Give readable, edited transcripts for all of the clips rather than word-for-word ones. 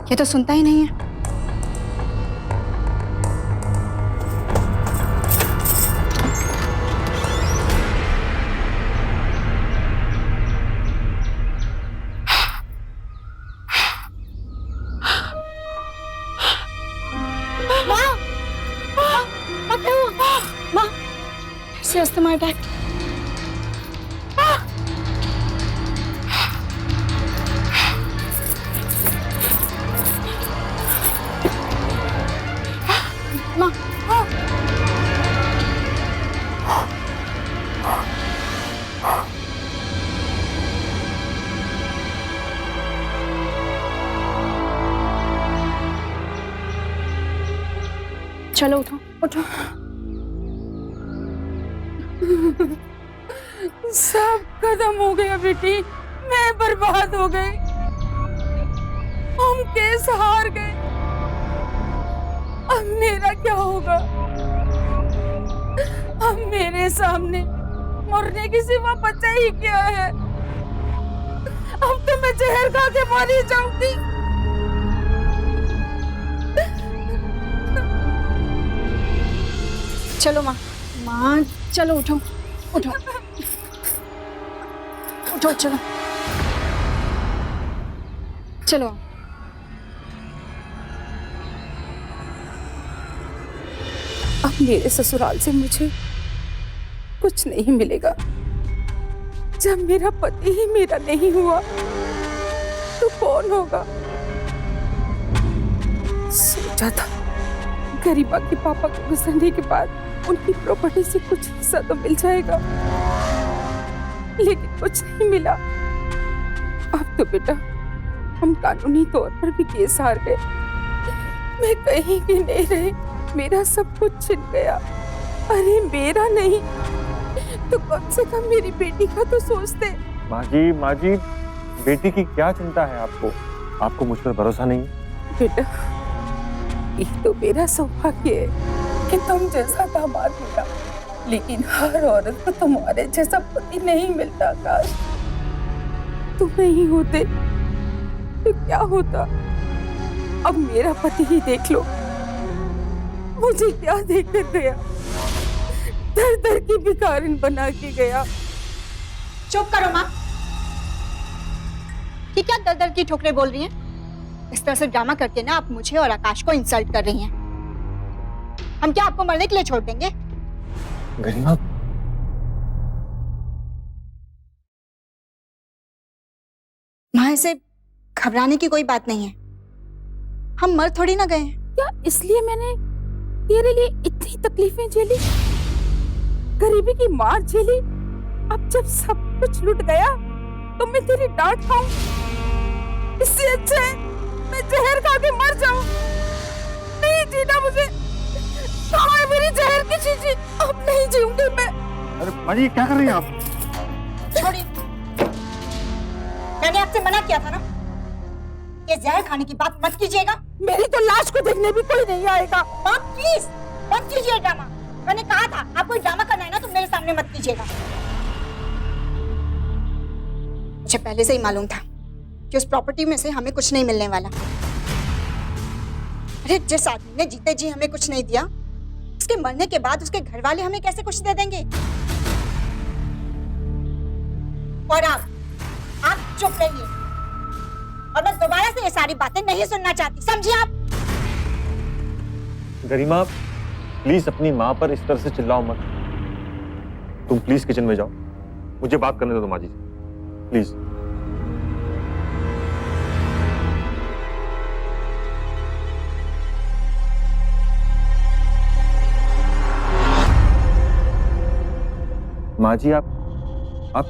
ये तो सुनता ही नहीं है। माँ, से अस्थमा अटैक। माँ, चलो उठो उठो। सब खत्म हो गया बेटी, मैं बर्बाद हो गई, हम केस हार गए। अब मेरा क्या होगा? अब मेरे सामने मरने की सिवा बचा ही क्या है? अब तो मैं जहर खा के मारी जाऊंगी। चलो माँ, माँ चलो उठो उठो उठो, चलो चलो। अब मेरे ससुराल से मुझे कुछ नहीं मिलेगा। जब मेरा पति ही मेरा नहीं हुआ तो कौन होगा? सोचा था गरीबा के पापा के गुजरने के बाद उनकी प्रॉपर्टी से कुछ हिस्सा तो मिल जाएगा, लेकिन कुछ नहीं मिला। अब तो बेटा हम कानूनी तौर पर भी केस हार गए, मैं कहीं भी नहीं रही, मेरा सब कुछ छिन गया। अरे मेरा नहीं तो कम से कम मेरी बेटी का तो सोचते। माँ जी, बेटी की क्या चिंता है आपको? आपको मुझ पर भरोसा नहीं? बेटा ये तो मेरा सौभाग्य है कि तुम जैसा दामाद मिला, लेकिन हर औरत को तुम्हारे जैसा पति नहीं मिलता। काश तुम नहीं होते तो क्या होता? अब मेरा पति ही देख लो, मुझे क्या देकर गया, दर दर की भिखारिन बना के गया। चुप करो माँ। ये क्या दर दर की ठोकरें बोल रही हैं? इस तरह से ड्रामा करके ना आप मुझे और आकाश को इंसल्ट कर रही हैं। हम क्या आपको मरने के लिए छोड़ देंगे? गरिमा, माँ ऐसे घबराने की कोई बात नहीं है, हम मर थोड़ी ना गए हैं। क्या इसलिए मैंने तेरे लिए इतनी तकलीफें झेली, गरीबी की मार झेली? अब जब सब कुछ लुट गया तो मैं तेरी डांट खाऊं? इससे अच्छा है मैं जहर खा के मर जाऊं। नहीं जीना मुझे, कहाँ है मेरी जहर की शीशी? अब नहीं जीऊंगी मैं। अरे माँ जी क्या कर रही हैं आप? छोड़िए, मैंने आपसे मना किया था ना, ये जहर खाने की बात मत कीजिएगा। मेरी तो लाश को देखने भी कोई नहीं आएगा। माँ प्लीज मत कीजिए ड्रामा। मैंने कहा था आपको ड्रामा करना है ना तो मेरे सामने मत कीजिएगा। मुझे पहले से ही मालूम था कि उस प्रॉपर्टी में से हमें कुछ नहीं मिलने वाला। अरे जिस आदमी ने जीते जी हमें कुछ नहीं दिया, उसके मरने के बाद उसके घर वाले हमें कैसे कुछ दे देंगे? और आप चुप रहिए और मैं दोबारा से ये सारी बातें नहीं सुनना चाहती, समझिए आप? गरिमा प्लीज अपनी माँ पर इस तरह से चिल्लाओ मत। तुम प्लीज किचन में जाओ, मुझे बात करने दो माँ जी से, प्लीज। माँ जी आप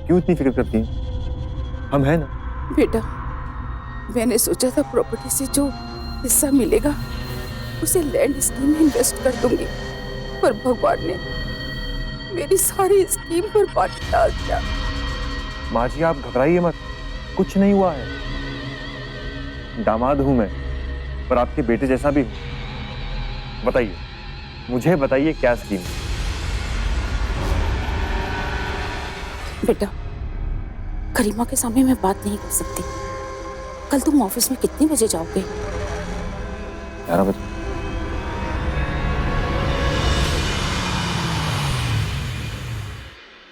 क्यों इतनी फिक्र करती हैं? हम हैं ना। बेटा मैंने सोचा था प्रॉपर्टी से जो हिस्सा मिलेगा उसे लैंड स्कीम में इन्वेस्ट कर दूंगी, पर भगवान ने मेरी सारी स्कीम पर पानी डाल दिया। माँ जी आप घबराइए मत, कुछ नहीं हुआ है। दामाद हूं मैं, पर आपके बेटे जैसा भी हूं। बताइए, मुझे बताइए क्या स्कीम? बेटा करीमा के सामने मैं बात नहीं कर सकती। कल तुम ऑफिस में कितने बजे जाओगे? 11 बजे।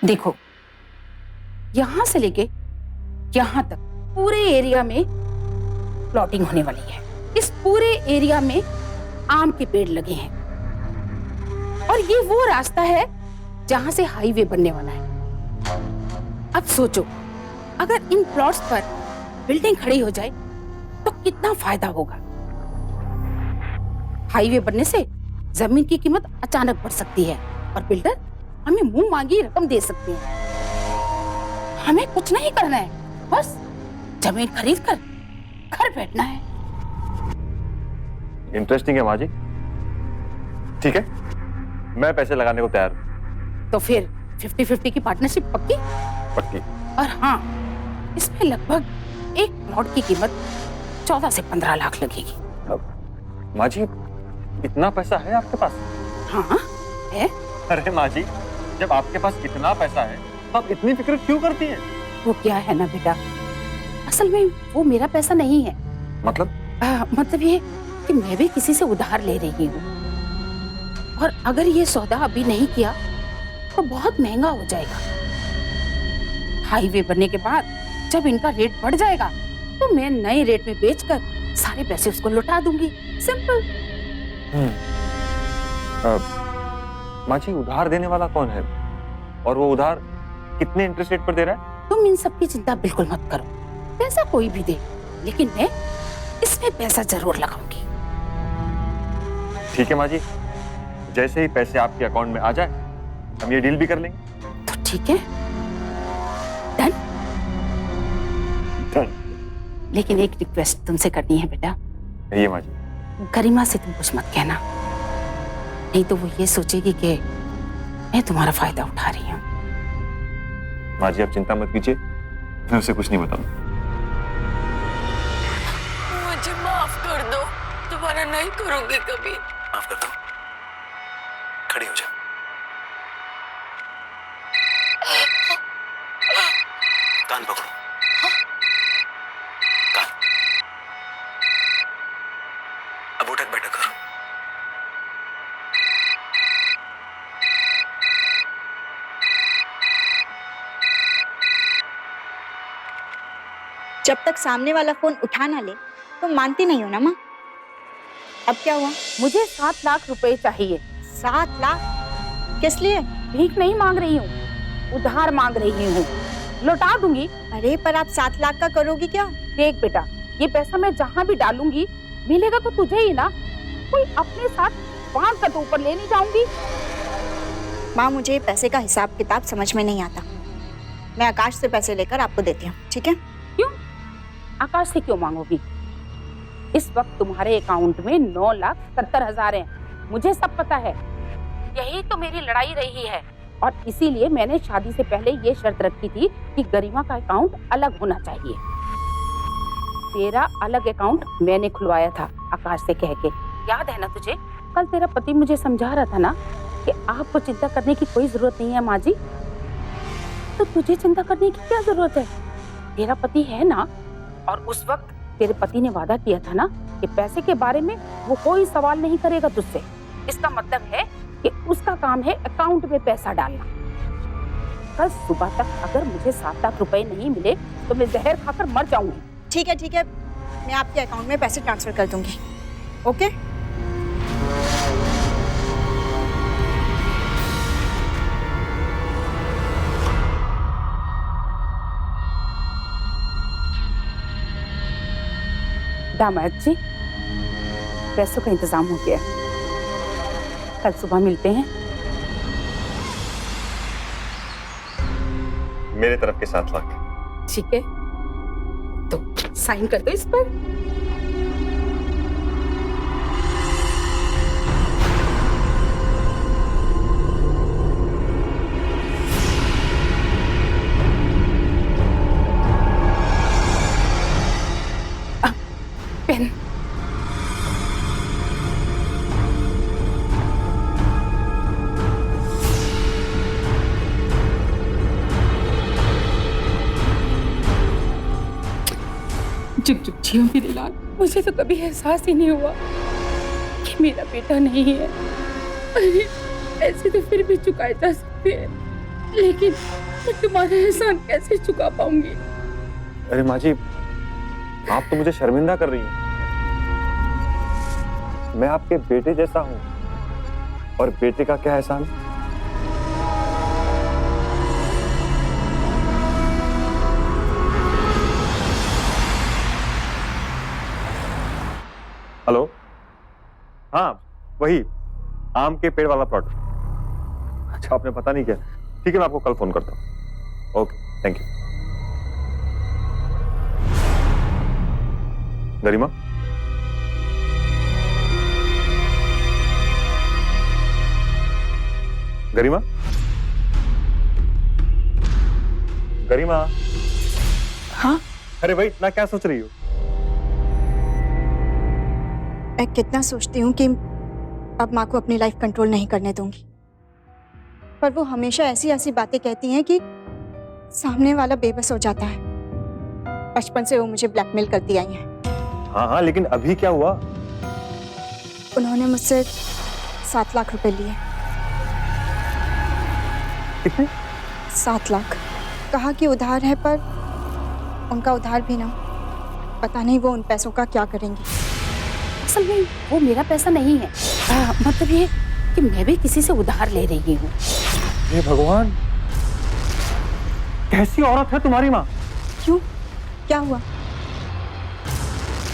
देखो, यहां से लेके यहां तक पूरे एरिया में प्लॉटिंग होने वाली है। इस पूरे एरिया में आम के पेड़ लगे हैं और ये वो रास्ता है जहां से हाईवे बनने वाला है। अब सोचो, अगर इन प्लॉट्स पर बिल्डिंग खड़ी हो जाए तो कितना फायदा होगा। हाईवे बनने से जमीन की कीमत अचानक बढ़ सकती है और बिल्डर हमें मुंह मांगी रकम दे सकते हैं। हमें कुछ नहीं करना है, बस जमीन खरीद कर घर बैठना है। इंटरेस्टिंग है माँ जी। ठीक है, मैं पैसे लगाने को तैयार हूँ। तो फिर 50-50 की पार्टनरशिप पक्की? पक्की। और हाँ, इसमें लगभग एक प्लॉट की कीमत 14 से 15 लाख लगेगी। माँ जी, इतना पैसा है आपके पास? हाँ है। अरे माँ जी, जब आपके पास इतना पैसा है तो आप इतनी फिक्र क्यों करती हैं? वो क्या है ना बेटा, असल में वो मेरा पैसा नहीं है। मतलब ये कि मैं भी किसी से उधार ले रही हूँ और अगर ये सौदा अभी नहीं किया तो बहुत महंगा हो जाएगा। हाईवे बनने के बाद जब इनका रेट बढ़ जाएगा तो मैं नए रेट में बेचकर सारे पैसे उसको लौटा दूंगी। सिंपल। माँ जी, उधार देने वाला कौन है और वो उधार कितने इंटरेस्ट रेट पर दे रहा है? तुम इन सब की चिंता बिल्कुल मत करो, पैसा कोई भी दे, लेकिन मैं इसमें पैसा जरूर लगाऊंगी। ठीक है माँ जी, जैसे ही पैसे आपके अकाउंट में आ जाए हम ये डील भी कर लेंगे। तो ठीक है, डन। लेकिन एक रिक्वेस्ट तुमसे करनी है बेटा। ये माँ जी। गरिमा से तुम कुछ मत कहना, नहीं तो वो ये सोचेगी कि मैं तुम्हारा फायदा उठा रही हूँ। माँ जी, आप चिंता मत कीजिए, मैं उसे कुछ नहीं बताऊंगा। मुझे माफ कर दो, दोबारा नहीं करूंगी कभी। माफ कर दो, खड़ी हो जा। कान पकड़ो, कान। अब उठक बैठक करो। जब तक सामने वाला फोन उठा ना ले तो मानती नहीं हो ना माँ। अब क्या हुआ? मुझे 7 लाख रुपए चाहिए। 7 लाख? किस लिए? भीख नहीं मांग रही हूँ, उधार मांग रही हूँ, लौटा दूंगी। अरे पर आप 7 लाख का करोगी क्या? देख बेटा, ये पैसा मैं जहाँ भी डालूंगी मिलेगा तो तुझे ही ना, कोई अपने साथ बांध कर तो ऊपर ले नहीं जाऊंगी। माँ, मुझे पैसे का हिसाब किताब समझ में नहीं आता। मैं आकाश से पैसे लेकर आपको देती हूँ, ठीक है? क्यों? आकाश से क्यों मांगोगी? इस वक्त तुम्हारे अकाउंट में 9,70,000 हैं। मुझे सब पता है, यही तो मेरी लड़ाई रही है और इसीलिए मैंने शादी से पहले ये शर्त रखी थी कि गरिमा का अकाउंट अलग होना चाहिए। तेरा अलग अकाउंट मैंने खुलवाया था आकाश से कह के, याद है ना तुझे? कल तेरा पति मुझे समझा रहा था ना कि आपको चिंता करने की कोई जरूरत नहीं है माँ जी, तो तुझे चिंता करने की क्या जरूरत है? तेरा पति है ना, और उस वक्त तेरे पति ने वादा किया था ना कि पैसे के बारे में वो कोई सवाल नहीं करेगा तुझसे। इसका मतलब है कि उसका काम है अकाउंट में पैसा डालना। कल सुबह तक अगर मुझे 7 लाख रुपए नहीं मिले तो मैं जहर खाकर मर जाऊंगी। ठीक है, मैं आपके अकाउंट में पैसे ट्रांसफर कर दूंगी। ओके? दामाद जी, पैसों का इंतजाम हो गया, कल सुबह मिलते हैं। मेरे तरफ के 7 लाख। ठीक है, तो साइन कर दो इस पर। पेन। चुप चुप जियो मेरे लाल, मुझे तो कभी एहसास ही नहीं हुआ ये मेरा बेटा नहीं है। अरे ऐसे तो फिर भी चुकाए जा सकते हैं, लेकिन मैं तुम्हारा एहसान कैसे चुका पाऊंगी? अरे माँ जी, आप तो मुझे शर्मिंदा कर रही हैं। मैं आपके बेटे जैसा हूं, और बेटे का क्या एहसान? हेलो, हाँ वही आम के पेड़ वाला प्लॉट। अच्छा, आपने पता नहीं क्या? ठीक है, मैं आपको कल फोन करता हूँ। Okay, thank you. Garima, Garima, Garima. हाँ, अरे भाई, इतना क्या सोच रही हो? मैं कितना सोचती हूँ कि अब माँ को अपनी लाइफ कंट्रोल नहीं करने दूंगी, पर वो हमेशा ऐसी ऐसी बातें कहती हैं कि सामने वाला बेबस हो जाता है। बचपन से वो मुझे ब्लैकमेल करती आई हैं। हाँ हाँ, लेकिन अभी क्या हुआ? उन्होंने मुझसे 7 लाख रुपए लिए। कितने? 7 लाख। कहा कि उधार है, पर उनका उधार भी ना, पता नहीं वो उन पैसों का क्या करेंगी। असल में वो मेरा पैसा नहीं है। मतलब ये कि मैं भी किसी से उधार ले रही हूँ। हे भगवान, कैसी औरत है तुम्हारी माँ? क्यों, क्या हुआ?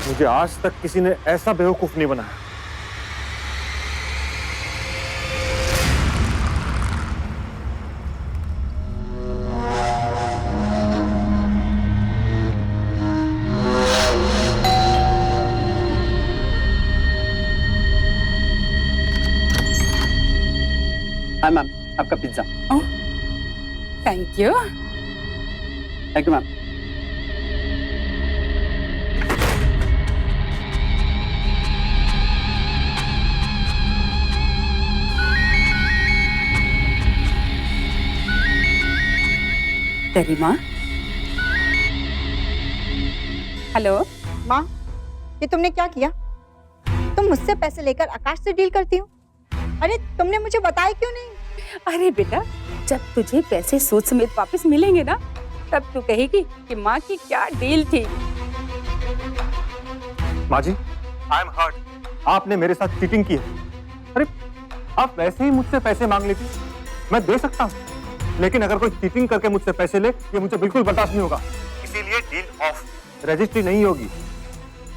मुझे आज तक किसी ने ऐसा बेवकूफ नहीं बनाया। हाँ मैम, आपका pizza. Thank you. Thank you ma'am. Garima, hello. माँ, ये तुमने क्या किया? तुम मुझसे पैसे लेकर आकाश से डील करती हो? अरे तुमने मुझे बताया क्यों नहीं? अरे बेटा, जब तुझे पैसे सूद समेत वापस मिलेंगे ना, तब तू कहेगी कि माँ की क्या डील थी। माँ जी, आई एम हर्ट। आपने मेरे साथ चीटिंग की है। अरे आप वैसे ही मुझसे पैसे मांग लेती, मैं दे सकता हूँ, लेकिन अगर कोई चीटिंग करके मुझसे पैसे ले, ये मुझे बिल्कुल बर्दाश्त नहीं होगा। इसीलिए डील ऑफ, रजिस्ट्री नहीं होगी,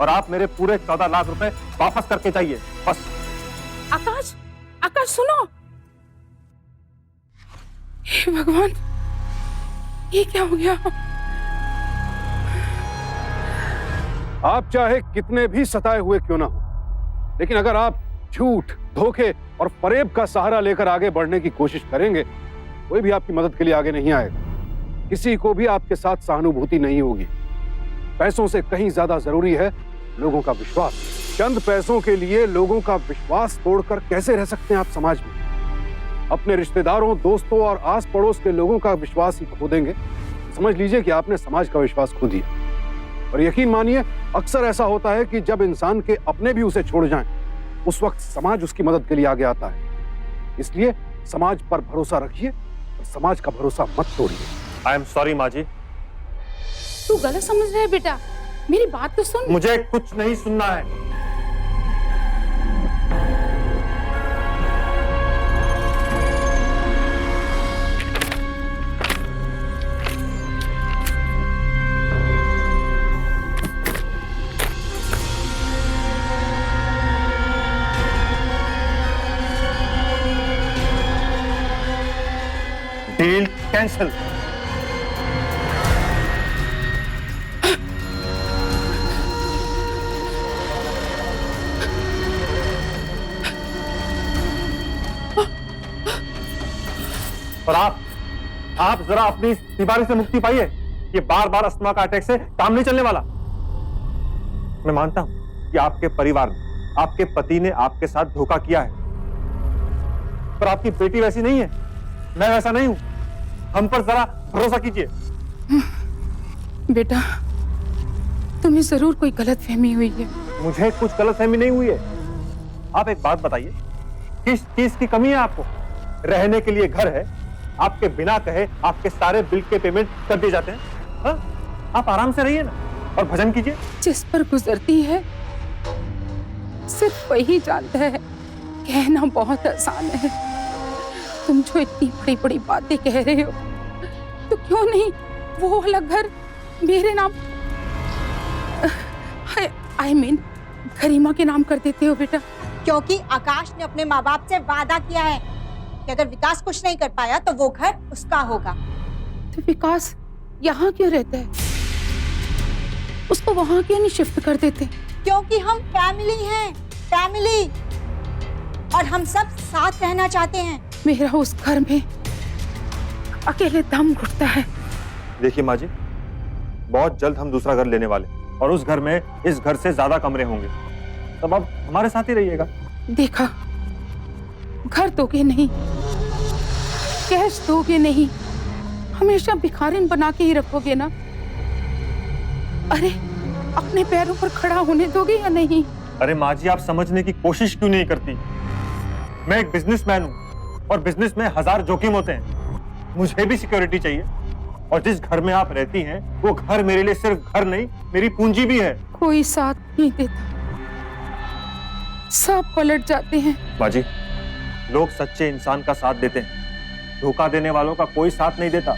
और आप मेरे पूरे 14 लाख रुपए वापस करके चाहिए, बस। आकाश, आकाश सुनो। हे भगवान, ये क्या हो गया? आप चाहे कितने भी सताए हुए क्यों ना हो, लेकिन अगर आप झूठ, धोखे और फरेब का सहारा लेकर आगे बढ़ने की कोशिश करेंगे, कोई भी आपकी मदद के लिए आगे नहीं आएगा। किसी को भी आपके साथ सहानुभूति नहीं होगी। पैसों से कहीं ज्यादा जरूरी है लोगों का विश्वास। चंद पैसों के लिए लोगों का विश्वास तोड़कर कैसे रह सकते हैं आप समाज में? अपने रिश्तेदारों, दोस्तों और आस पड़ोस के लोगों का विश्वास ही खो देंगे, समझ लीजिए कि आपने समाज का विश्वास खो दिया। और यकीन मानिए, अक्सर ऐसा होता है कि जब इंसान के अपने भी उसे छोड़ जाएं, उस वक्त समाज उसकी मदद के लिए आगे आता है। इसलिए समाज पर भरोसा रखिए और समाज का भरोसा मत तोड़िए। आई एम सॉरी माँ जी। तू गलत समझ रहा है बेटा, मेरी बात तो सुन। मुझे कुछ नहीं सुनना है। Deal cancel. और आप जरा अपनी इस बीमारी से मुक्ति पाइए। ये बार बार अस्थमा का अटैक से काम नहीं चलने वाला। मैं मानता हूं कि आपके परिवार ने, आपके पति ने आपके साथ धोखा किया है, पर आपकी बेटी वैसी नहीं है, मैं वैसा नहीं हूं। हम पर जरा भरोसा कीजिए। बेटा, तुम्हें जरूर कोई गलतफहमी हुई है। मुझे कुछ गलतफहमी नहीं हुई है। आप एक बात बताइए, किस चीज की कमी है आपको? रहने के लिए घर है, आपके बिना कहे आपके सारे बिल के पेमेंट कर दिए जाते हैं। हाँ? आप आराम से रहिए ना और भजन कीजिए। जिस पर गुजरती है सिर्फ वही जानता है। कहना बहुत आसान है, तुम जो इतनी बड़ी बड़ी बातें कह रहे हो तो क्यों नहीं वो वाला घर मेरे नाम आई मीन गरिमा के नाम कर देते हो बेटा? क्योंकि आकाश ने अपने माँ बाप से वादा किया है कि अगर विकास कुछ नहीं कर पाया तो वो घर उसका होगा। तो विकास यहाँ क्यों रहता है? उसको वहाँ क्यों नहीं शिफ्ट कर देते? क्योंकि हम फैमिली हैं, फैमिली, और हम सब साथ रहना चाहते हैं। मेरा उस घर में अकेले दम घुटता है। देखिए माँ जी, बहुत जल्द हम दूसरा घर लेने वाले और उस घर में इस घर से ज्यादा कमरे होंगे, तब आप हमारे साथ ही रहिएगा। देखा, घर दोगे नहीं, कैश दोगे नहीं, हमेशा भिखारिन बना के ही रखोगे ना? अरे अपने पैरों पर खड़ा होने दोगे या नहीं? अरे माँ जी, आप समझने की कोशिश क्यों नहीं करती? मैं एक बिजनेसमैन हूँ और बिजनेस में 1000 जोखिम होते हैं। मुझे भी सिक्योरिटी चाहिए, और जिस घर में आप रहती हैं वो घर मेरे लिए सिर्फ घर नहीं, मेरी पूंजी भी है। कोई साथ नहीं देता, सब पलट जाते हैं। माँ जी, लोग सच्चे इंसान का साथ देते हैं, धोखा देने वालों का कोई साथ नहीं देता।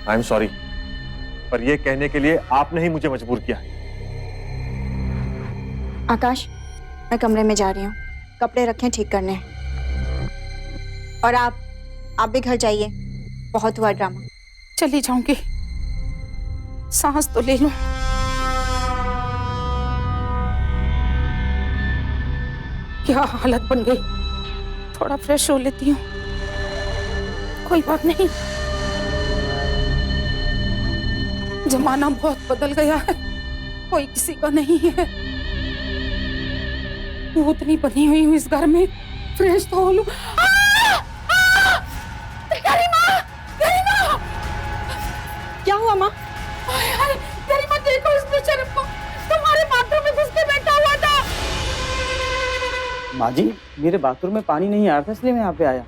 आई एम सॉरी, पर यह कहने के लिए आपने ही मुझे मजबूर किया है। आकाश, मैं कमरे में जा रही हूँ, कपड़े रखें ठीक करने हैं। और आप भी घर जाइए, बहुत हुआ ड्रामा। चली जाऊंगी, सांस तो ले लूं। क्या हालत बन गई, थोड़ा फ्रेश हो लेती हूँ। कोई बात नहीं, जमाना बहुत बदल गया है, कोई किसी का नहीं है। भूतनी बनी हुई हूँ इस घर में, फ्रेश तो हो लूं। क्या हुआ माँ? गरिमा, देखो इस बेचारे को, तुम्हारे बाथरूम में घुस के बैठा हुआ था। माँ जी, मेरे बाथरूम में पानी नहीं आ रहा था, इसलिए मैं यहाँ पे आया।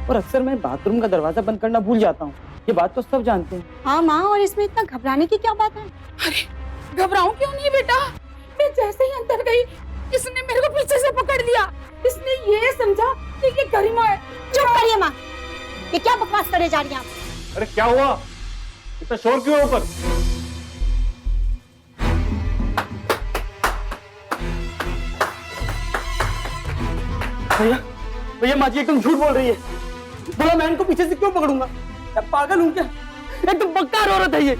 और अक्सर मैं बाथरूम का दरवाजा बंद करना भूल जाता हूँ, ये बात तो सब जानते हैं। हाँ माँ, और इसमें इतना घबराने की क्या बात है? अरे घबराऊं क्यों नहीं बेटा, मैं जैसे ही अंदर गई इसने मेरे को पीछे से पकड़ लिया। इसने ये समझा कि ये गरिमा है। चुप करिए माँ, ये क्या बकवास करे जा रही हैं आप? अरे क्या हुआ, इतना शोर क्यों है ऊपर? भैया, भैया माँ जी एकदम झूठ बोल रही है। बोला मैं इनको पीछे से क्यों पकड़ूंगा? मैं पागल हूँ क्या? एकदम बक्कार औरत है ये।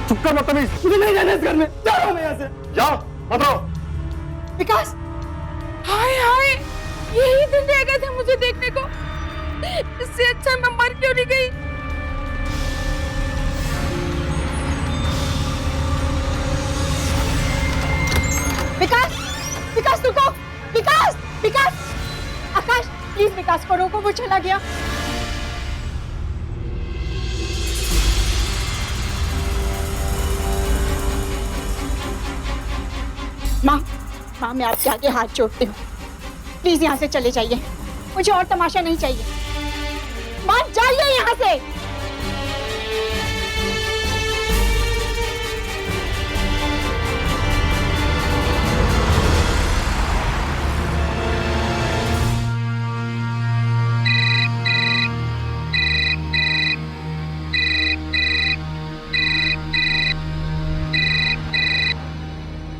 चुप कर बदतमीज, मुझे नहीं जाना इस घर में, जा रहा हूँ मैं यहाँ से। जाओ मत रहो। विकास, हाय हाय, यही दिन रह गए थे मुझे देखने को, इससे अच्छा मैं मर क्यों नहीं गई। विकास, विकास रुको, विकास, विकास, आकाश प्लीज विकास को रोको, वो चला गया। माँ, माँ मैं आपके आगे हाथ जोड़ती हूँ, प्लीज यहाँ से चले जाइए, मुझे और तमाशा नहीं चाहिए। माँ जाइए यहाँ से।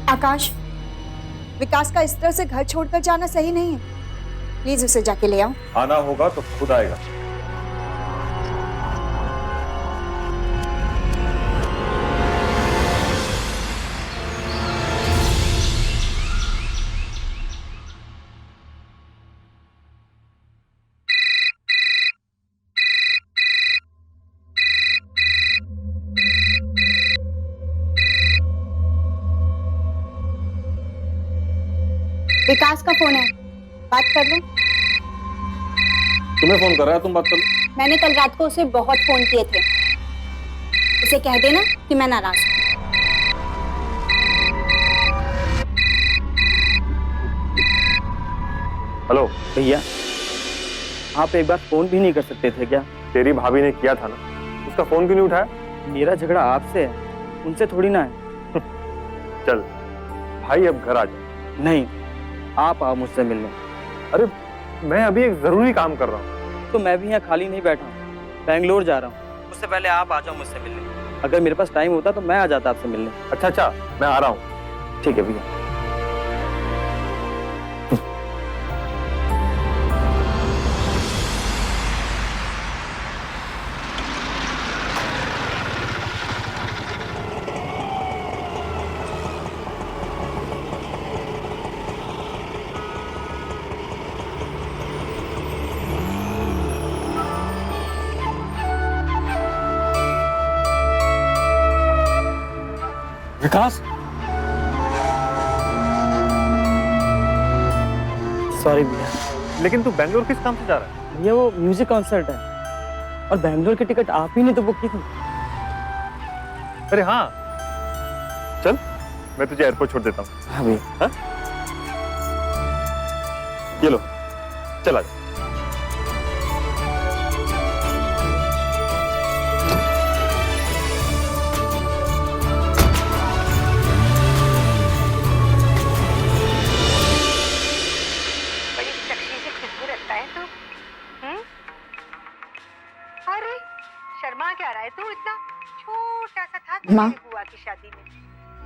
आकाश, विकास का इस तरह से घर छोड़कर जाना सही नहीं है, प्लीज उसे जाके ले आओ। आना होगा तो खुद आएगा। विकास का फोन है, बात कर लो। तुम्हें फोन कर रहा है, तुम बात कर लो। मैंने कल रात को उसे बहुत फोन किए थे, उसे कह देना कि मैं नाराज हूँ। हेलो। भैया आप एक बार फोन भी नहीं कर सकते थे क्या? तेरी भाभी ने किया था ना, उसका फोन क्यों नहीं उठाया? मेरा झगड़ा आपसे है, उनसे थोड़ी ना है। चल भाई अब घर आ जा। नहीं, आप आओ मुझसे मिलने। अरे मैं अभी एक जरूरी काम कर रहा हूँ। तो मैं भी यहाँ खाली नहीं बैठा हूँ, बैंगलोर जा रहा हूँ। उससे पहले आप आ जाओ मुझसे मिलने। अगर मेरे पास टाइम होता तो मैं आ जाता आपसे मिलने। अच्छा मैं आ रहा हूँ। ठीक है भैया। विकास, सॉरी भैया। लेकिन तू बैंगलोर किस काम से जा रहा है? भैया वो म्यूजिक कॉन्सर्ट है और बैंगलोर की टिकट आप ही ने तो बुक की थी। अरे हाँ, चल मैं तुझे एयरपोर्ट छोड़ देता हूँ। हाँ भैया। हाँ? ये लो, चला जा। बड़ी सेक्सी से खुशबू रखता है तू। अरे शर्मा क्या रहा है तू? इतना छोटा सा था माँ। तेरी बुआ की शादी में,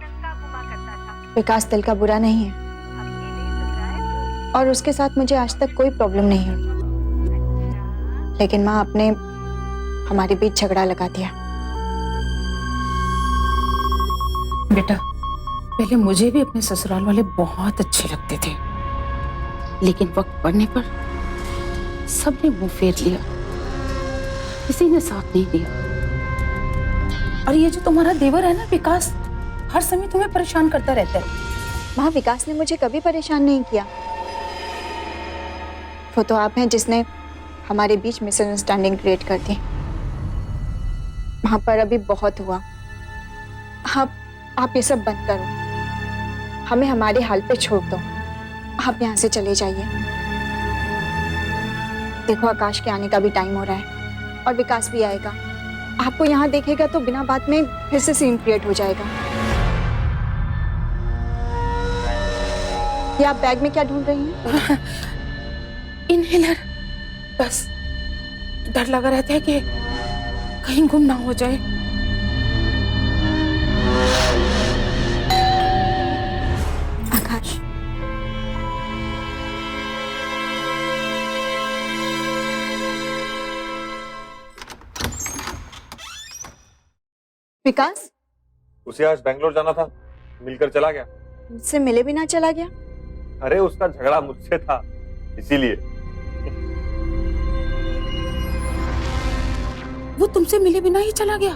नंगा घुमा करता था। विकास दिल का बुरा नहीं है अब ये नहीं सुन रहा है तू? और उसके साथ मुझे आज तक कोई प्रॉब्लम नहीं हुई, अच्छा, लेकिन माँ आपने हमारे बीच झगड़ा लगा दिया। बेटा, पहले मुझे भी अपने ससुराल वाले बहुत अच्छे लगते थे, लेकिन वक्त पड़ने पर सबने मुंह फेर लिया, किसी ने साथ नहीं दिया। और ये जो तुम्हारा देवर है ना विकास, हर समय तुम्हें परेशान करता रहता है। माँ विकास ने मुझे कभी परेशान नहीं किया। वो तो आप हैं जिसने हमारे बीच मिसअंडरस्टैंडिंग क्रिएट कर दी। वहां पर अभी बहुत हुआ। आप ये सब बंद करो, हमें हमारे हाल पे छोड़ दो। आप यहाँ से चले जाइए। देखो आकाश के आने का भी टाइम हो रहा है और विकास भी आएगा। आपको यहाँ देखेगा तो बिना बात में फिर से सीन क्रिएट हो जाएगा। ये आप बैग में क्या ढूंढ रही हैं? इनहेलर। बस डर लगा रहता है कि कहीं गुम ना हो जाए। आकाश, विकास उसे आज बैंगलोर जाना था, मिलकर चला गया। मुझसे मिले बिना चला गया। अरे उसका झगड़ा मुझसे था, इसीलिए। वो तुमसे मिले बिना ही चला गया?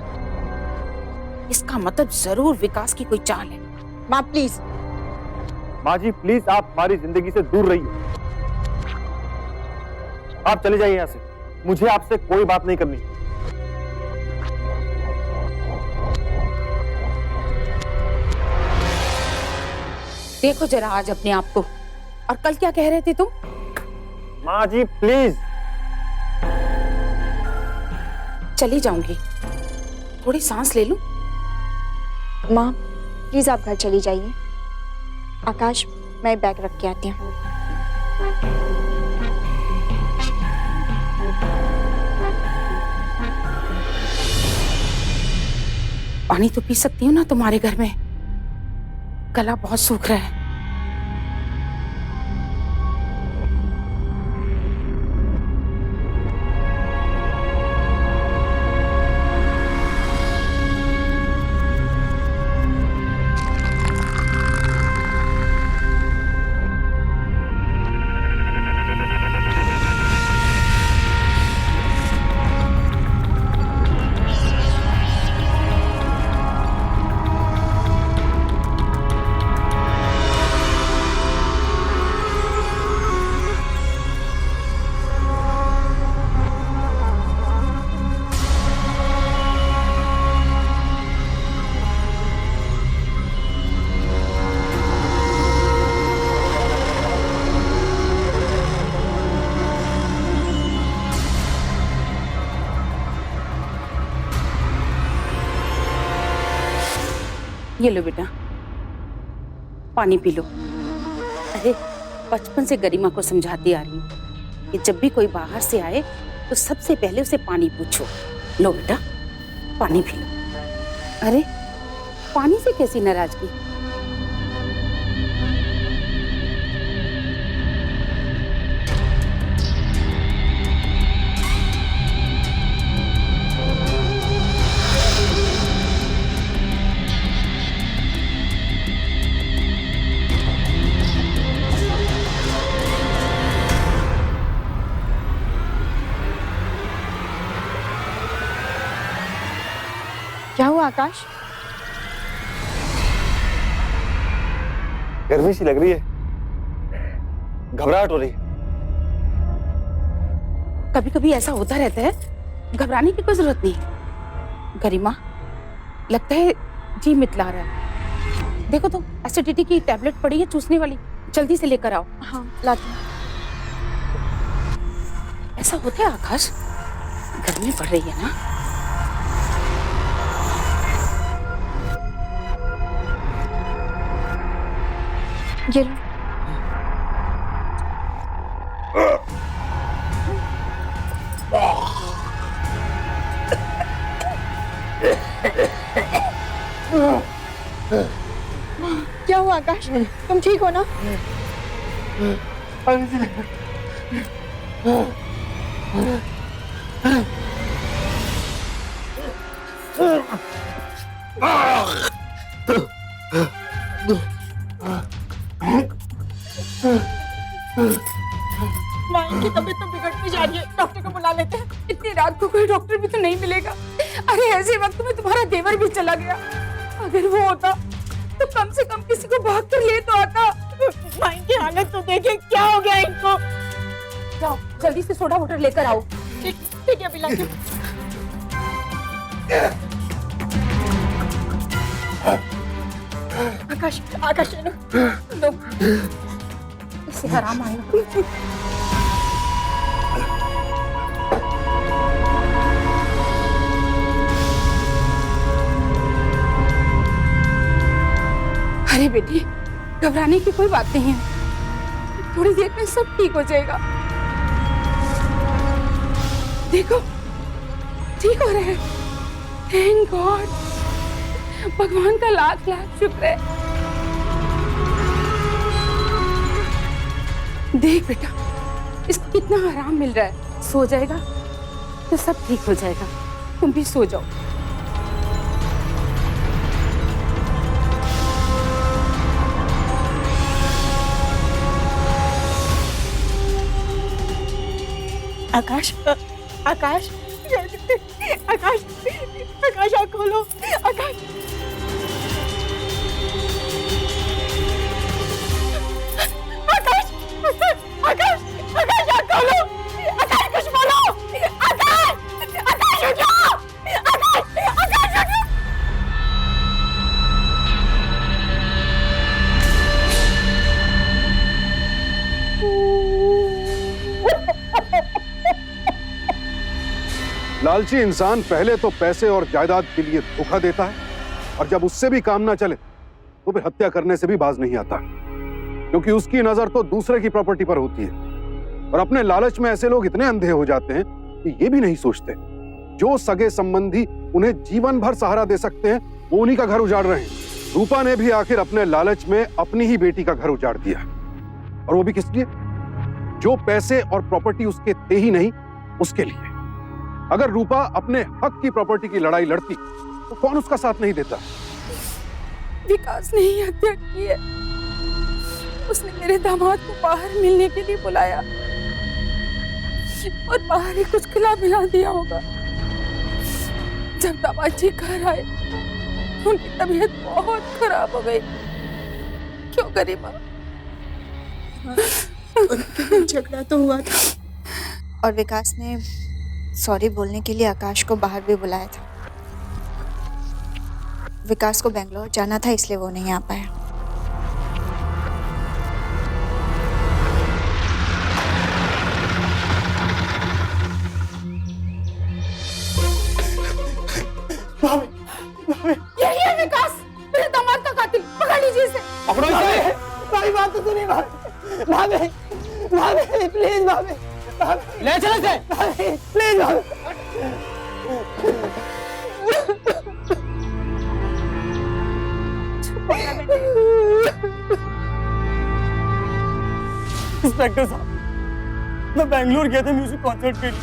इसका मतलब जरूर विकास की कोई चाल है। माँ प्लीज। माँ जी प्लीज, आप हमारी जिंदगी से दूर रहिए। आप चले जाइए यहाँ से, मुझे आपसे कोई बात नहीं करनी। देखो जरा आज अपने आप को, और कल क्या कह रहे थे तुम? माँ जी प्लीज। चली जाऊंगी, थोड़ी सांस ले लूं। माँ प्लीज आप घर चली जाइए। आकाश, मैं बैग रख के आती हूँ। पानी तो पी सकती हूँ ना तुम्हारे घर में? गला बहुत सूख रहा है। ये लो बेटा, पानी पी लो। अरे बचपन से गरिमा को समझाती आ रही हूँ कि जब भी कोई बाहर से आए तो सबसे पहले उसे पानी पूछो। लो बेटा, पानी पी लो। अरे पानी से कैसी नाराजगी? क्या हुआ आकाश? गर्मी सी लग रही है, घबराहट हो रही है। कभी कभी ऐसा होता रहता है, घबराने की कोई जरूरत नहीं। गरिमा, लगता है जी मितला रहा है। देखो तो एसिडिटी की टैबलेट पड़ी है चूसने वाली, जल्दी से लेकर आओ। हाँ लाती हूँ। ऐसा होता है आकाश, गर्मी पड़ रही है ना। ये लो। क्या हुआ आकाश? तुम ठीक हो ना? माँ की तबीयत तो बिगड़ती जा रही है, डॉक्टर को बुला लेते हैं। इतनी रात को कोई डॉक्टर भी तो नहीं मिलेगा। अरे ऐसे वक्त में तुम्हारा देवर भी चला गया, अगर वो होता तो कम से कम किसी को भाग कर ले तो आता। माँ की हालत तो देखे, क्या हो गया इनको। जाओ जल्दी से सोडा वाटर लेकर आओ। ठीक है, पिला के। आकाश, आकाश लो, इससे आराम आएगा। अरे बेटी, घबराने की कोई बात नहीं है, थोड़ी देर में सब ठीक हो जाएगा। देखो ठीक हो रहा है, थैंक गॉड। भगवान का लाख लाख शुक्र है। देख बेटा, इसको कितना आराम मिल रहा है। सो जाएगा तो सब ठीक हो जाएगा, तुम भी सो जाओ। आकाश, आकाश, आकाश, आकाश आँख खोलो। आकाश, आकाश, आकाश, आकाश आँख खोलो। आकाश कुछ बोलो। आकाश, आकाश उठो। आकाश, आकाश उठो। लालची इंसान पहले तो पैसे और जायदाद के लिए धोखा देता है, और जब उससे भी काम ना चले तो फिर हत्या करने से भी बाज नहीं आता, क्योंकि उसकी नजर तो दूसरे की प्रॉपर्टी पर होती है। और अपने लालच में ऐसे लोग इतने अंधे हो जाते हैं कि ये भी नहीं सोचते जो सगे संबंधी उन्हें जीवन भर सहारा दे सकते हैं वो उन्हीं का घर उजाड़ रहे हैं। रूपा ने भी आखिर अपने लालच में अपनी ही बेटी का घर उजाड़ दिया, और वो भी किस लिए? जो पैसे और प्रॉपर्टी उसके थे ही नहीं, उसके लिए। अगर रूपा अपने हक की प्रॉपर्टी की लड़ाई लड़ती तो कौन उसका साथ नहीं देता? विकास ने ही हत्या की है। उसने मेरे दामाद को बाहर मिलने के लिए बुलाया और बाहर ही कुछ खिला पिला दिया होगा। जब दामाद जी घर आए तो उनकी तबीयत बहुत खराब हो गई। क्यों गरिमा? झगड़ा तो हुआ था, और विकास ने सॉरी बोलने के लिए आकाश को बाहर भी बुलाया था। विकास को बेंगलोर जाना था, इसलिए वो नहीं आ पाया। यही है विकास, मेरे दामाद ले चले से प्लीज। इंस्पेक्टर साहब, मैं बेंगलुरु गया था म्यूजिक कॉन्सर्ट के लिए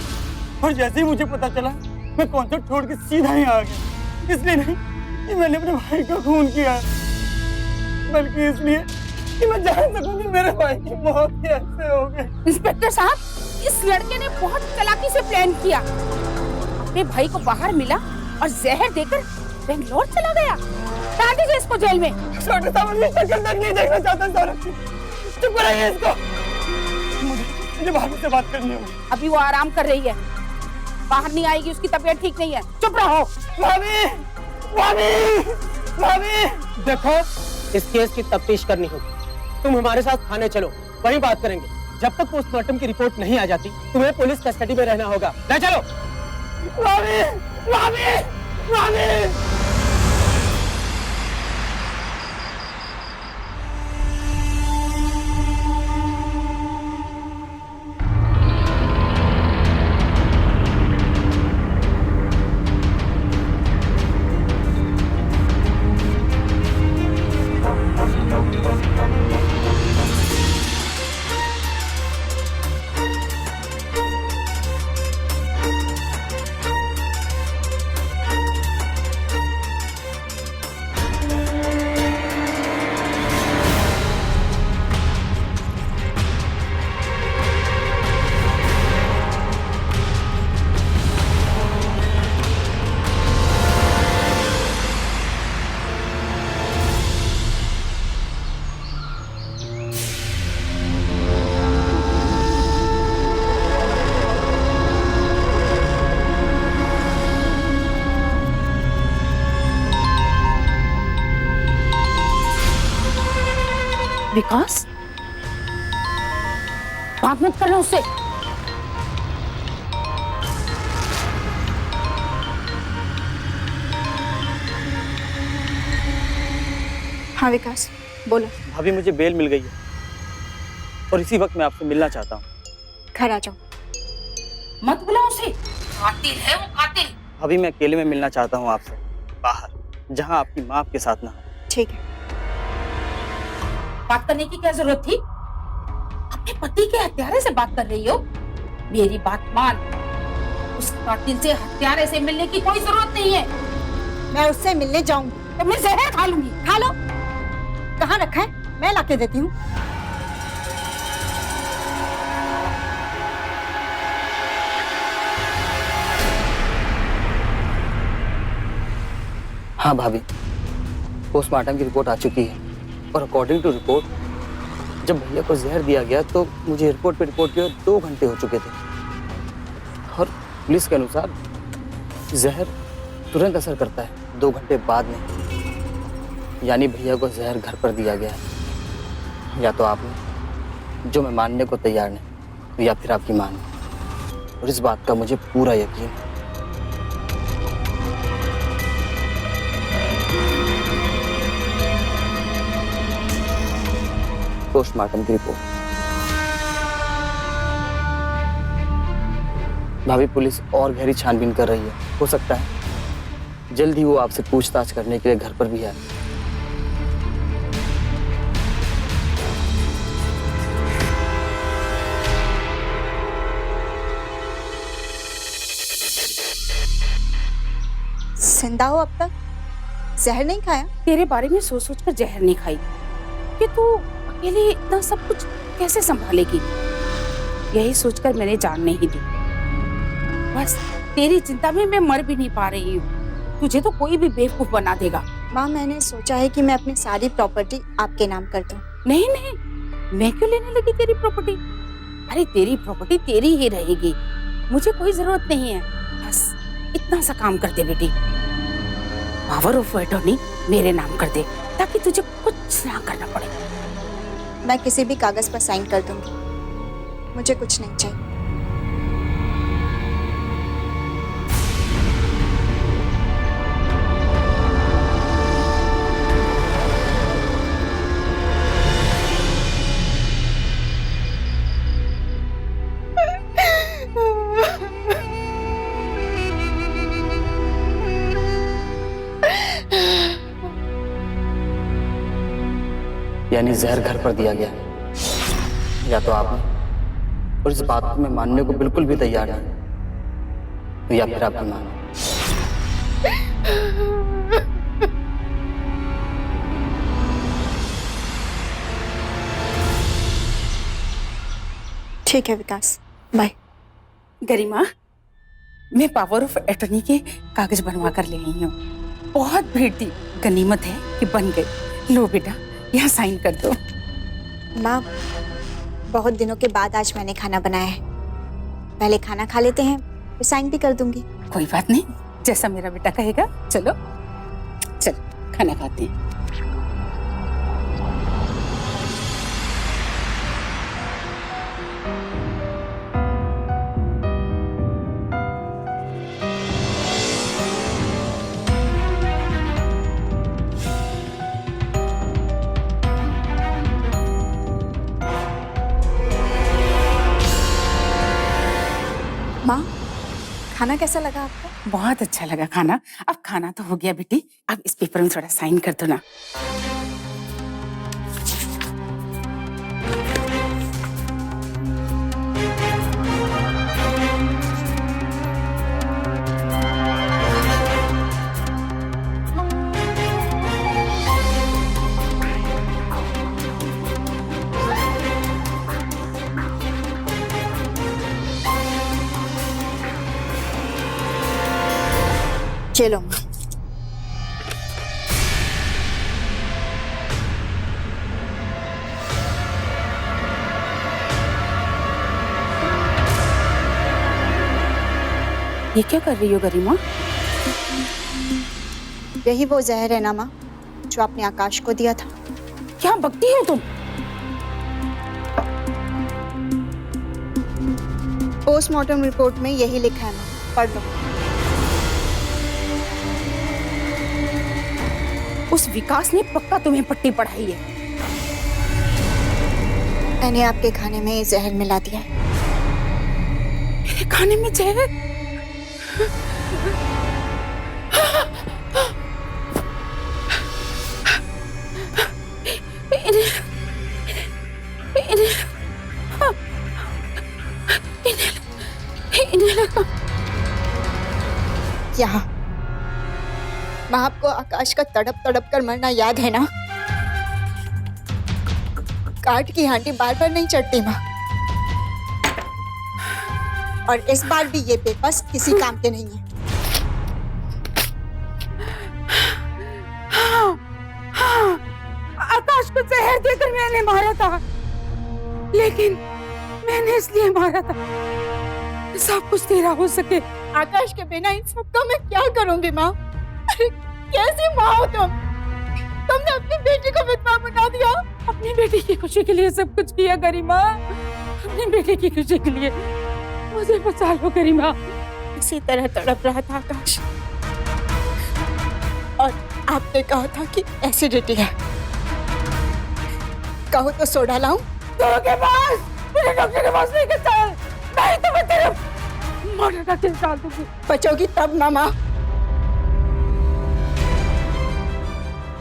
और जैसे ही मुझे पता चला मैं कॉन्सर्ट छोड़ के सीधा ही आ गया। इसलिए नहीं कि मैंने अपने भाई का खून किया, बल्कि इसलिए कि मैं जान सकूं कि मेरे भाई की मौत कैसे हो गई। इंस्पेक्टर साहब, इस लड़के ने बहुत चालाकी से प्लान किया। अपने भाई को बाहर मिला और जहर देकर बेंगलोर चला गया। डाल दीजिए इसको जेल में। छोटे साहब, मैं चक्कर तक नहीं देखना चाहता सौरभ। चुप कराइए इसको। मुझे भाभी से बात करनी होगी। अभी वो आराम कर रही है, बाहर नहीं आएगी, उसकी तबीयत ठीक नहीं है। चुप रहो। भाभी, भाभी, भाभी। देखो, इस केस की तफ्तीश करनी होगी। तुम हमारे साथ थाने चलो, वहीं बात करेंगे। जब तक पोस्टमार्टम की रिपोर्ट नहीं आ जाती तुम्हें पुलिस कस्टडी में रहना होगा। ले चलो। भाभी, भाभी, भाभी। विकास, बात मत करना उससे। हाँ विकास, बोलो। भाभी, मुझे बेल मिल गई है और इसी वक्त मैं आपसे मिलना चाहता हूँ। घर आ जाओ। मत बुलाओ उसे, कातिल है वो, कातिल। भाभी, मैं अकेले में मिलना चाहता हूँ आपसे, बाहर, जहाँ आपकी माँ आपके साथ ना हो। ठीक है। बात करने की क्या जरूरत थी? अपने पति के हत्यारे से बात कर रही हो। मेरी बात मान, उस कातिल से हत्यारे से मिलने की कोई जरूरत नहीं है। मैं उससे मिलने जाऊं तो मैं जहर खा लूंगी। खा लो। कहाँ रखा है? मैं लाके देती हूँ। हाँ भाभी, पोस्टमार्टम की रिपोर्ट आ चुकी है और अकॉर्डिंग टू रिपोर्ट जब भैया को जहर दिया गया तो मुझे एयरपोर्ट पे रिपोर्ट किए 2 घंटे हो चुके थे और पुलिस के अनुसार जहर तुरंत असर करता है, 2 घंटे बाद में। यानी भैया को जहर घर पर दिया गया है, या तो आपने, जो मैं मानने को तैयार नहीं, या फिर आपकी मां ने। और इस बात का मुझे पूरा यकीन है। पोस्टमार्टम की रिपोर्ट। भाभी, पुलिस और गहरी छानबीन कर रही है। हो सकता है जल्द ही वो आपसे पूछताछ करने के लिए घर पर भी आए। जिंदा हो अब तक? जहर नहीं खाया? तेरे बारे में सोच सोच कर जहर नहीं खाई कि तू अकेले इतना सब कुछ कैसे संभालेगी। यही सोचकर मैंने जान नहीं दी। बस तेरी चिंता में मैं मर भी नहीं पा रही हूँ। तुझे तो कोई भी बेवकूफ बना देगा। माँ, मैंने सोचा है कि मैं अपनी सारी प्रॉपर्टी आपके नाम कर दूं। नहीं नहीं, मैं क्यों लेने लगी तेरी प्रॉपर्टी? अरे तेरी प्रॉपर्टी तेरी ही रहेगी, मुझे कोई जरूरत नहीं है। बस इतना सा काम कर दे बेटी, पावर ऑफ अटॉर्नी मेरे नाम कर दे, ताकि तुझे कुछ ना करना पड़े। मैं किसी भी कागज पर साइन कर दूंगी, मुझे कुछ नहीं चाहिए। यानी जहर घर पर दिया गया है। या तो आपने, और इस बात को मैं मानने को बिल्कुल भी तैयार नहीं, या फिर आप मानो। ठीक है विकास, बाय। गरिमा, मैं पावर ऑफ अटर्नी के कागज बनवा कर ले आई हूँ। बहुत भीड़ थी, गनीमत है कि बन गई। लो बेटा, यहाँ साइन कर दो। माँ, बहुत दिनों के बाद आज मैंने खाना बनाया है। पहले खाना खा लेते हैं, फिर साइन भी कर दूंगी। कोई बात नहीं, जैसा मेरा बेटा कहेगा। चलो चलो खाना खाते हैं। माँ, खाना कैसा लगा आपको? बहुत अच्छा लगा खाना। अब खाना तो हो गया बेटी, अब इस पेपर में थोड़ा साइन कर दो ना। चलो। ये क्या कर रही हो गरिमा? यही वो जहर है ना माँ, जो आपने आकाश को दिया था। क्या बकती हो तुम? पोस्टमार्टम रिपोर्ट में यही लिखा है माँ, पढ़ लो। उस विकास ने पक्का तुम्हें पट्टी पढ़ाई है। मैंने आपके खाने में ये जहर मिला दिया है। मेरे खाने में जहर? यहाँ माँ, आपको आकाश का तड़प तड़प कर मरना याद है ना? काट की हांडी बार बार नहीं चढ़ती माँ। और इस बार भी ये पेपर्स किसी काम के नहीं है। हाँ, आकाश को जहर देकर मैंने मारा था, लेकिन मैंने इसलिए मारा था सब कुछ तेरा हो सके। आकाश के बिना इन सबका मैं क्या करूंगी माँ? अरे कैसी माँ हो तुम? तुमने अपनी बेटी को विधवा बना दिया। अपनी बेटी की खुशी के लिए सब कुछ किया गरिमा, अपनी बेटी की खुशी के लिए। मुझे बचा लो गरिमा। इसी तरह तड़प रहा था आकाश, और आपने कहा था कि एसिडिटी है। कहो तो सोडा लाऊं? डॉक्टर के पास, मुझे डॉक्टर के पास लेकर चल, नहीं तो मैं तेरे मर्डर का केस डाल दूंगी। बचोगी तब ना माँ।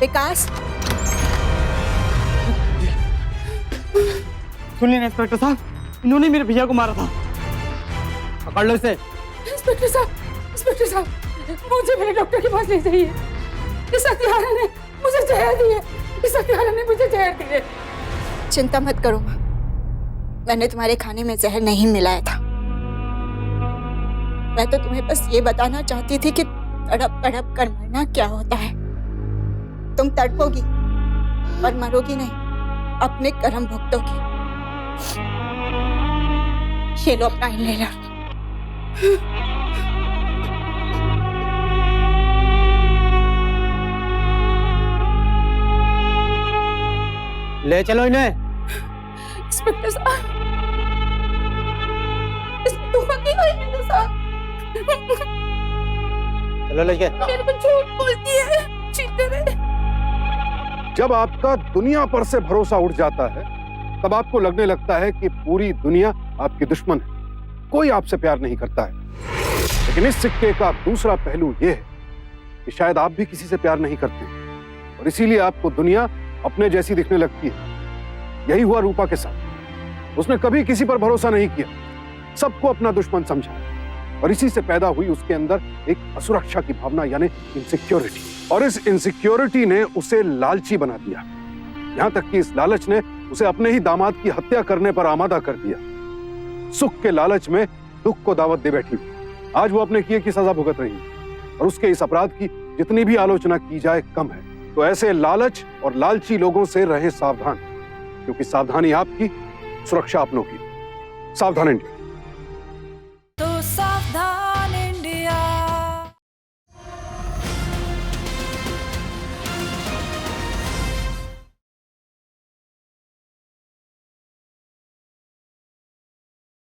विकास, सुनिए इंस्पेक्टर साहब, इन्होंने मेरे भैया को मारा था। पकड़ लो इसे। इंस्पेक्टर साहब, मुझे मेरे डॉक्टर के पास ले जाइए। इस हत्यारा ने मुझे जहर दी है, इस हत्यारा ने मुझे जहर दी है। चिंता मत करो माँ, मैंने तुम्हारे खाने में जहर नहीं मिलाया था। मैं तो तुम्हें बस ये बताना चाहती थी कि तड़प तड़प कर मरना क्या होता है। तुम तड़पोगी पर मरोगी नहीं, अपने कर्म भुगतोगी। ये लो अपना इनहेलर। ले चलो इन्हें। इंस्पेक्टर साहब, इसमें धोखा किया है मेरे साथ। चलो लेके। मेरे को झूठ बोलती है, चीटर है। जब आपका दुनिया पर से भरोसा उठ जाता है, तब आपको लगने लगता है कि पूरी दुनिया आपकी दुश्मन है, कोई आपसे प्यार नहीं करता है। लेकिन इस सिक्के का दूसरा पहलू यह है कि शायद आप भी किसी से प्यार नहीं करते, और इसीलिए आपको दुनिया अपने जैसी दिखने लगती है। यही हुआ रूपा के साथ। उसने कभी किसी पर भरोसा नहीं किया, सबको अपना दुश्मन समझा, और इसी से पैदा हुई उसके अंदर एक असुरक्षा की भावना, यानी इनसिक्योरिटी। और इस इनसिक्योरिटी ने उसे लालची बना दिया, यहां तक कि इस लालच ने उसे अपने ही दामाद की हत्या करने पर आमादा कर दिया। सुख के लालच में दुख को दावत दे बैठी। आज वो अपने किए की सजा भुगत रही है, और उसके इस अपराध की जितनी भी आलोचना की जाए कम है। तो ऐसे लालच और लालची लोगों से रहें सावधान, क्योंकि सावधानी आपकी, सुरक्षा अपनों की। सावधान इंडिया। तो सावधान